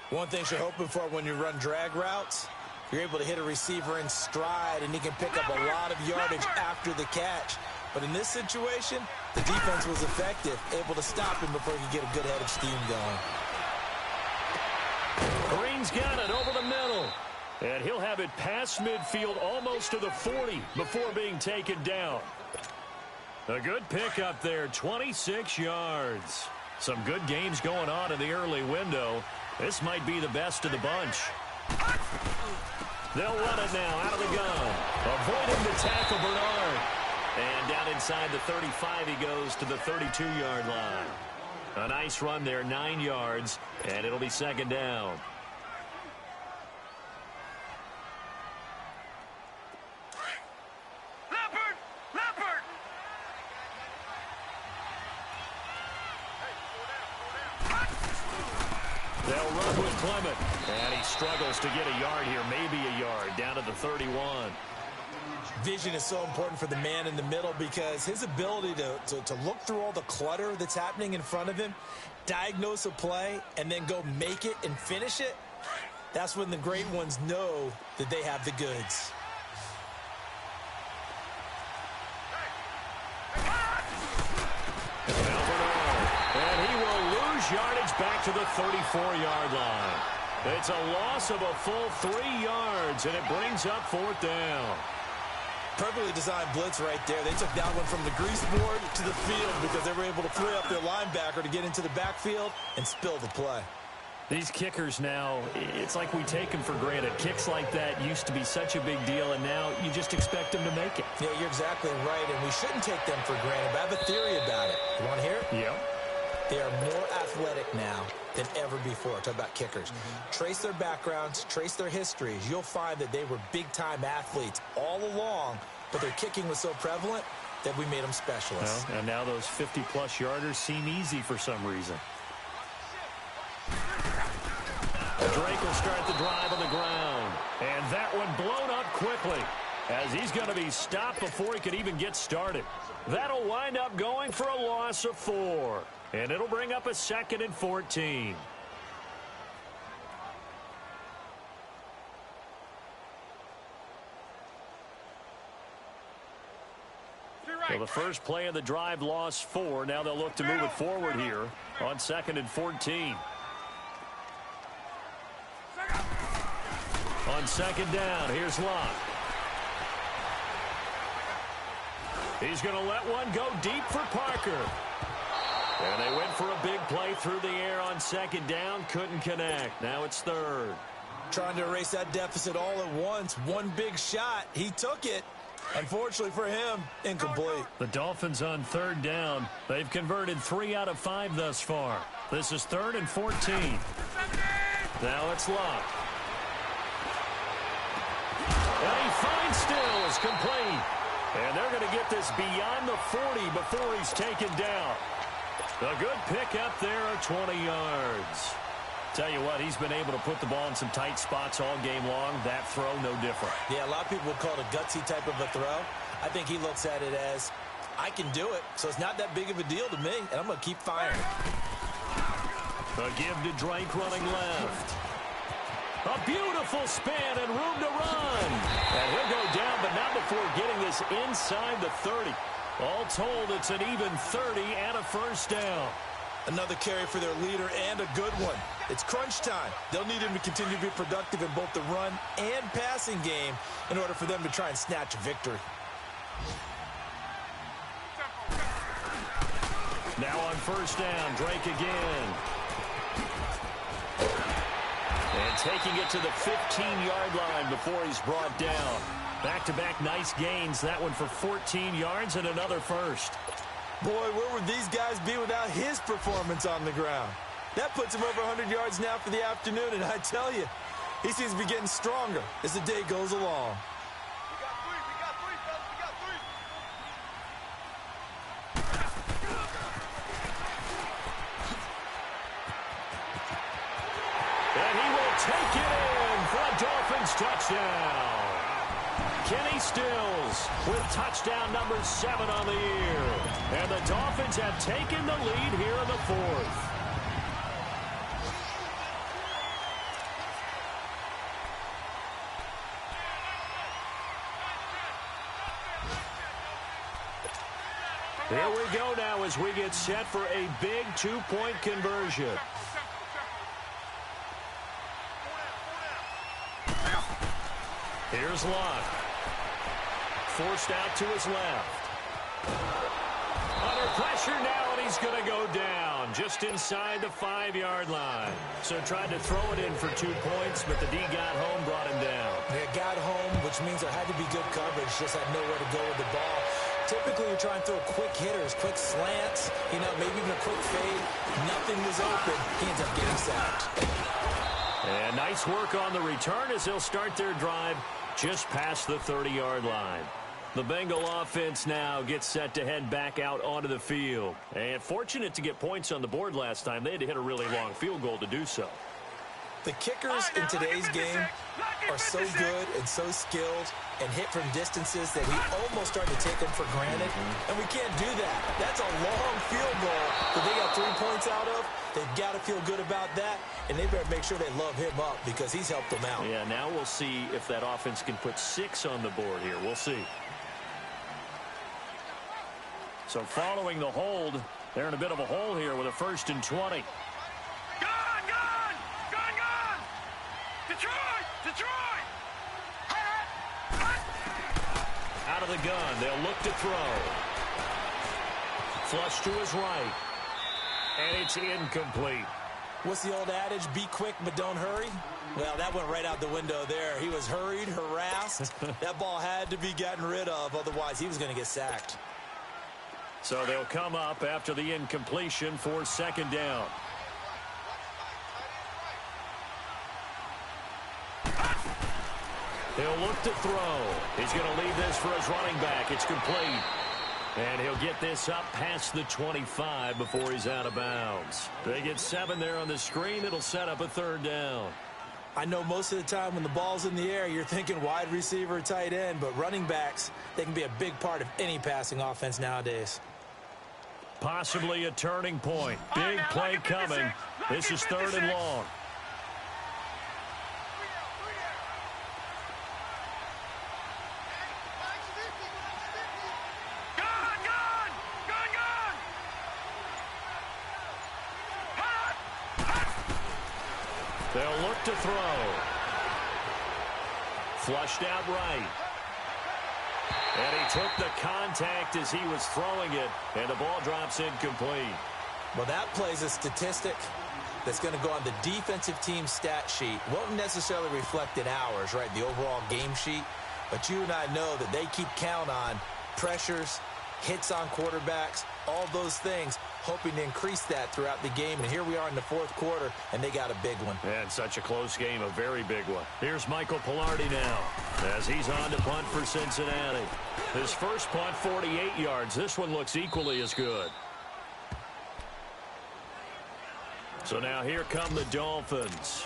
One thing you're hoping for when you run drag routes, you're able to hit a receiver in stride, and he can pick up a lot of yardage after the catch. But in this situation, the defense was effective, able to stop him before he could get a good head of steam going. Green's got it over the middle. And he'll have it past midfield almost to the 40 before being taken down. A good pickup there, 26 yards. Some good games going on in the early window. This might be the best of the bunch. They'll run it now out of the gun. Avoiding the tackle, Bernard. And down inside the 35, he goes to the 32-yard line. A nice run there, 9 yards, and it'll be 2nd down. They'll run with Clement. And he struggles to get a yard here, maybe a yard, down to the 31. Vision is so important for the man in the middle because his ability to look through all the clutter that's happening in front of him, diagnose a play, and then go make it and finish it, that's when the great ones know that they have the goods. And he will lose yardage back to the 34-yard line. It's a loss of a full 3 yards, and it brings up 4th down. Perfectly designed blitz right there. They took that one from the grease board to the field because they were able to free up their linebacker to get into the backfield and spill the play. These kickers now, it's like we take them for granted. Kicks like that used to be such a big deal, and now you just expect them to make it. Yeah, you're exactly right, and we shouldn't take them for granted. But I have a theory about it. You want to hear it? Yeah. They are more athletic now than ever before. Talk about kickers. Trace their backgrounds, trace their histories. You'll find that they were big-time athletes all along, but their kicking was so prevalent that we made them specialists. Well, and now those 50-plus yarders seem easy for some reason. Drake will start the drive on the ground. And that one blown up quickly as he's going to be stopped before he could even get started. That'll wind up going for a loss of 4. And it'll bring up a 2nd and 14. So the first play of the drive lost 4. Now they'll look to move it forward here on 2nd and 14. On 2nd down, here's Locke. He's going to let one go deep for Parker. And they went for a big play through the air on 2nd down. Couldn't connect. Now it's 3rd. Trying to erase that deficit all at once. One big shot. He took it. Unfortunately for him, incomplete. The Dolphins on 3rd down. They've converted 3 out of 5 thus far. This is 3rd and 14. Now it's Locke. And he finds still is complete. And they're going to get this beyond the 40 before he's taken down. A good pickup there at 20 yards. Tell you what, he's been able to put the ball in some tight spots all game long. That throw, no different. Yeah, a lot of people would call it a gutsy type of a throw. I think he looks at it as, I can do it, so it's not that big of a deal to me, and I'm going to keep firing. A give to Drake running left. A beautiful span and room to run. And he'll go down, but not before getting this inside the 30. All told, it's an even 30 and a first down. Another carry for their leader and a good one. It's crunch time. They'll need him to continue to be productive in both the run and passing game in order for them to try and snatch a victory. Now on first down, Drake again. And taking it to the 15-yard line before he's brought down. Back-to-back nice gains. That one for 14 yards and another first. Boy, where would these guys be without his performance on the ground? That puts him over 100 yards now for the afternoon, and I tell you, he seems to be getting stronger as the day goes along. And he will take it in for a Dolphins touchdown. Kenny Stills with touchdown number 7 on the year. And the Dolphins have taken the lead here in the fourth. Here we go now as we get set for a big 2-point conversion. Here's Locke. Forced out to his left. Under pressure now, and he's going to go down just inside the 5-yard line. So tried to throw it in for 2 points, but the D got home, brought him down. They got home, which means there had to be good coverage, just had nowhere to go with the ball. Typically, you're trying to throw quick hitters, quick slants, maybe even a quick fade. Nothing was open. He ends up getting sacked. And nice work on the return as they'll start their drive just past the 30-yard line. The Bengal offense now gets set to head back out onto the field. And fortunate to get points on the board last time. They had to hit a really long field goal to do so. The kickers in today's game are so good and so skilled and hit from distances that we almost start to take them for granted. And we can't do that. That's a long field goal that they got 3 points out of. They've got to feel good about that, and they better make sure they love him up because he's helped them out. Yeah, now we'll see if that offense can put 6 on the board here. We'll see. So following the hold, they're in a bit of a hole here with a 1st and 20. Detroit! Out of the gun, they'll look to throw. Flush to his right. And it's incomplete. What's the old adage? Be quick, but don't hurry? Well, that went right out the window there. He was hurried, harassed. That ball had to be gotten rid of, otherwise he was going to get sacked. So they'll come up after the incompletion for 2nd down. He'll look to throw. He's going to leave this for his running back. It's complete. And he'll get this up past the 25 before he's out of bounds. They get 7 there on the screen. It'll set up a 3rd down. I know most of the time when the ball's in the air, you're thinking wide receiver, tight end, but running backs, they can be a big part of any passing offense nowadays. Possibly a turning point. Big play coming. This is 3rd and long. They'll look to throw. Flushed out right. And he took the contact as he was throwing it, and the ball drops incomplete. Well, that plays a statistic that's going to go on the defensive team stat sheet. Won't necessarily reflect in ours, right, the overall game sheet. But you and I know that they keep count on pressures, hits on quarterbacks, all those things, hoping to increase that throughout the game. And here we are in the 4th quarter, and they got a big one. And such a close game, a very big one. Here's Michael Pilardi now as he's on to punt for Cincinnati. His first punt, 48 yards. This one looks equally as good. So now here come the Dolphins.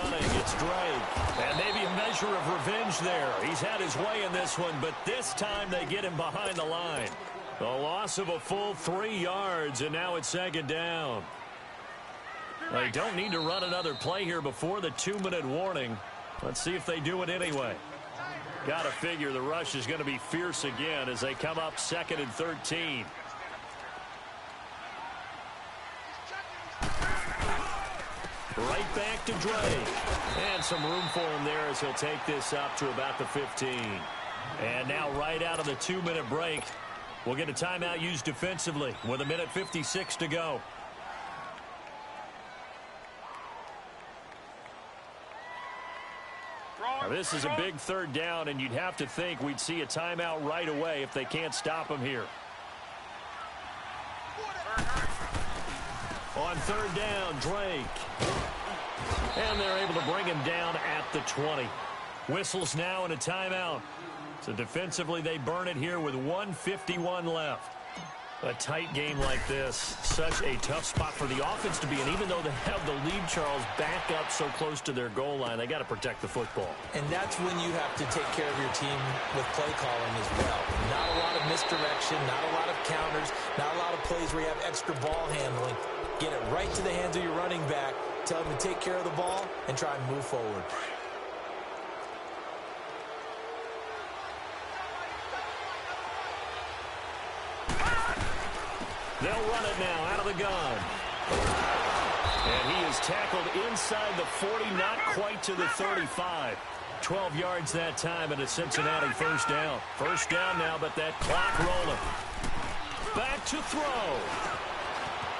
running. It's Drake. And maybe a measure of revenge there. He's had his way in this one, but this time they get him behind the line. A loss of a full 3 yards, and now it's 2nd down. They don't need to run another play here before the 2-minute warning. Let's see if they do it anyway. Got to figure the rush is going to be fierce again as they come up 2nd and 13. Right back to Drake. And some room for him there as he'll take this up to about the 15. And now right out of the 2-minute break, we'll get a timeout used defensively with 1:56 to go. Now this is a big 3rd down, and you'd have to think we'd see a timeout right away if they can't stop him here. On 3rd down, Drake. And they're able to bring him down at the 20. Whistles now and a timeout. So defensively, they burn it here with 1:51 left. A tight game like this, such a tough spot for the offense to be in. Even though they have the lead, Charles, back up so close to their goal line, they got to protect the football. And that's when you have to take care of your team with play calling as well. Not a lot of misdirection, not a lot of counters, not a lot of plays where you have extra ball handling. Get it right to the hands of your running back, tell him to take care of the ball, and try and move forward. They'll run it now out of the gun. And he is tackled inside the 40, not quite to the 35. 12 yards that time, and a Cincinnati 1st down. 1st down now, but that clock rolling. Back to throw.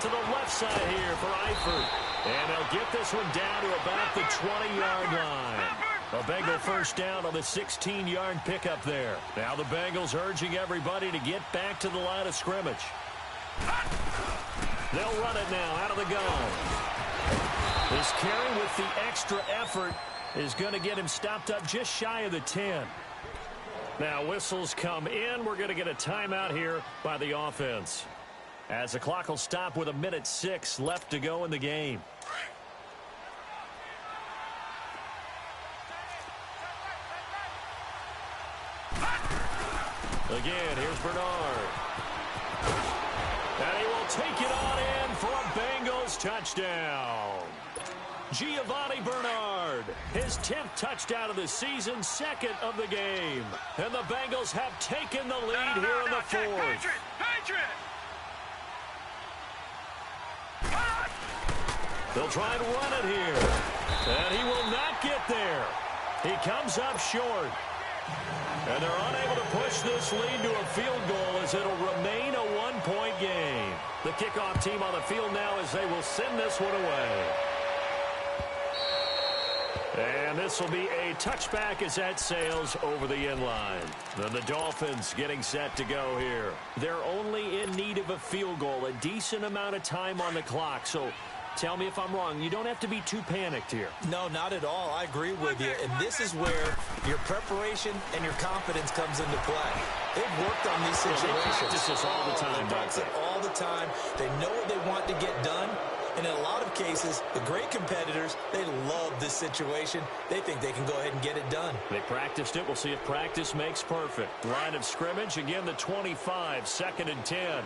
To the left side here for Eifert. And they'll get this one down to about the 20-yard line. A Bengal 1st down on the 16-yard pickup there. Now the Bengals urging everybody to get back to the line of scrimmage. They'll run it now out of the gun. This carry with the extra effort is going to get him stopped up just shy of the 10. Now whistles come in. We're going to get a timeout here by the offense, as the clock will stop with 1:06 left to go in the game. Again, here's Bernard. And he will take it on in for a Bengals touchdown. Giovanni Bernard, his 10th touchdown of the season, 2nd of the game. And the Bengals have taken the lead here in the 4th. They'll try and run it here. And he will not get there. He comes up short. And they're unable to push this lead to a field goal as it'll remain a 1-point game. The kickoff team on the field now as they will send this one away. And this will be a touchback as that sails over the end line. Then the Dolphins getting set to go here. They're only in need of a field goal, a decent amount of time on the clock. So tell me if I'm wrong. You don't have to be too panicked here. No, not at all. I agree with you. And this is where your preparation and your confidence comes into play. They've worked on these situations. They practice this all the time. They practice it all the time. They know what they want to get done. And in a lot of cases, the great competitors, they love this situation. They think they can go ahead and get it done. They practiced it. We'll see if practice makes perfect. Line of scrimmage, again, the 25, 2nd and 10.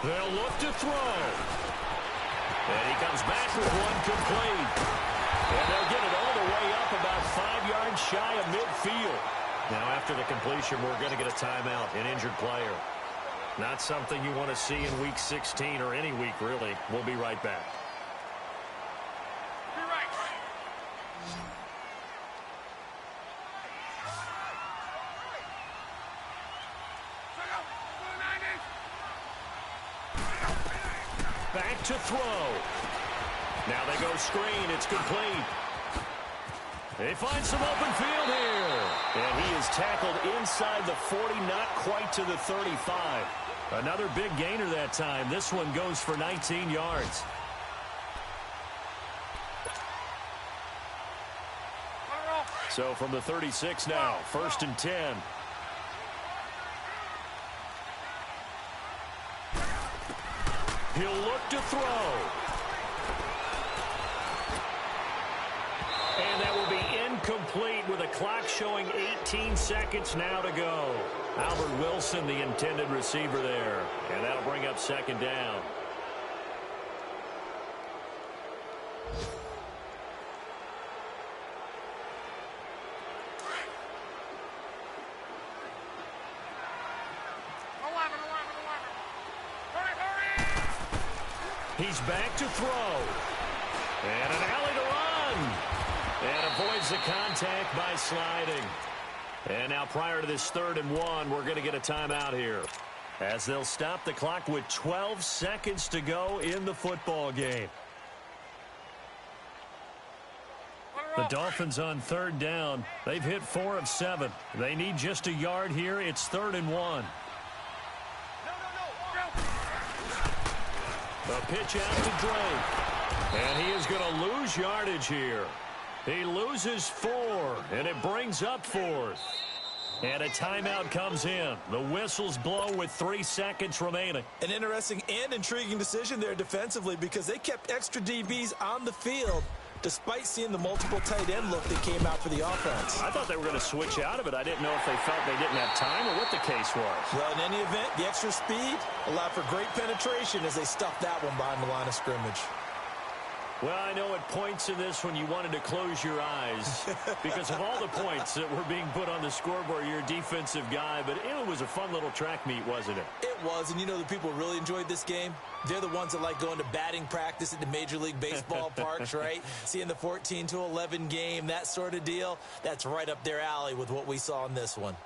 They'll look to throw. And he comes back with one complete. And they'll get it all the way up about 5 yards shy of midfield. Now after the completion, we're going to get a timeout, an injured player. Not something you want to see in Week 16 or any week, really. We'll be right back. Back to throw. Now they go screen. It's complete. They find some open field here. And he is tackled inside the 40, not quite to the 35. Another big gainer that time. This one goes for 19 yards. So from the 36 now, 1st and 10. He'll look to throw. And that will be incomplete with a clock showing 18 seconds now to go. Albert Wilson, the intended receiver there. And that'll bring up second down. He's back to throw. And an alley to run. And avoids the contact by sliding. And now prior to this 3rd and 1, we're going to get a timeout here, as they'll stop the clock with 12 seconds to go in the football game. The Dolphins on 3rd down. They've hit 4 of 7. They need just a yard here. It's 3rd and 1. The pitch out to Drake. And he is going to lose yardage here. He loses 4, and it brings up 4th. And a timeout comes in. The whistles blow with 3 seconds remaining. An interesting and intriguing decision there defensively, because they kept extra DBs on the field despite seeing the multiple tight end look that came out for the offense. I thought they were going to switch out of it. I didn't know if they felt they didn't have time or what the case was. Well, in any event, the extra speed allowed for great penetration as they stuffed that one behind the line of scrimmage. Well, I know at points in this when you wanted to close your eyes because of all the points that were being put on the scoreboard. You're a defensive guy, but it was a fun little track meet, wasn't it? It was, and you know the people who really enjoyed this game? They're the ones that like going to batting practice at the Major League Baseball parks, right? Seeing the 14-11 game, that sort of deal. That's right up their alley with what we saw in this one.